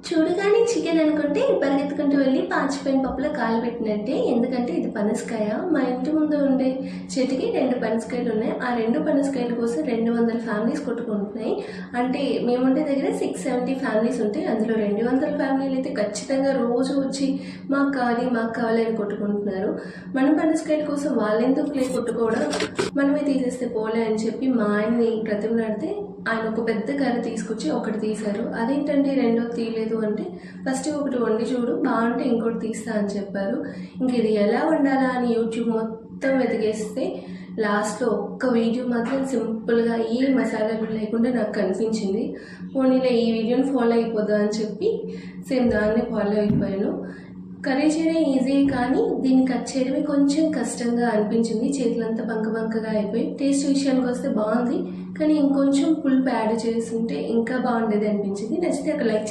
చూడగానే చికెన్ అనుకుంటే పరిగెత్తుకుంటూ వెళ్ళి పాచిపోయిన పప్పులో కాలు పెట్టినట్టే. ఎందుకంటే ఇది పనసకాయ. మా ఇంటి ముందు ఉండే చెట్టుకి 2 పనసకాయలు ఉన్నాయి. ఆ 2 పనసకాయల కోసం 200 ఫ్యామిలీస్ కొట్టుకుంటున్నాయి. అంటే మేముండే దగ్గర 670 ఫ్యామిలీస్ ఉంటాయి. అందులో 200 ఫ్యామిలీలు అయితే ఖచ్చితంగా రోజు వచ్చి మాకు కావాలి అని కొట్టుకుంటున్నారు. మన పనసకాయల కోసం వాళ్ళెందుకు కొట్టుకోవడం, మనమే తీసేస్తే పోలే అని చెప్పి మా ఆయన్ని బ్రతిమలాడితే ఆయన ఒక పెద్ద కర్ర తీసుకొచ్చి ఒకటి తీశారు. అదేంటంటే రెండోది తీయలేదు అంటే, ఫస్ట్ ఒకటి వండి చూడు, బాగుంటే ఇంకోటి తీస్తా అని చెప్పారు. ఇంక ఇది ఎలా వండాలా అని యూట్యూబ్ మొత్తం వెతికేస్తే లాస్ట్లో ఒక్క వీడియో మాత్రం సింపుల్గా ఏ మసాలాలు లేకుండా నాకు కనిపించింది. పోనీలో ఈ వీడియోని ఫాలో అయిపోదా అని చెప్పి సేమ్ దాన్ని ఫాలో అయిపోయాను. కర్రీ చేయడం ఈజీ, కానీ దీన్ని కట్ చేయడమే కొంచెం కష్టంగా అనిపించింది. చేతులంతా బంకగా అయిపోయి. టేస్ట్ విషయానికి వస్తే బాగుంది, కానీ ఇంకొంచెం పులుపు యాడ్ చేస్తుంటే ఇంకా బాగుండేది అనిపించింది. నచ్చితే ఒక లైక్ చేయండి.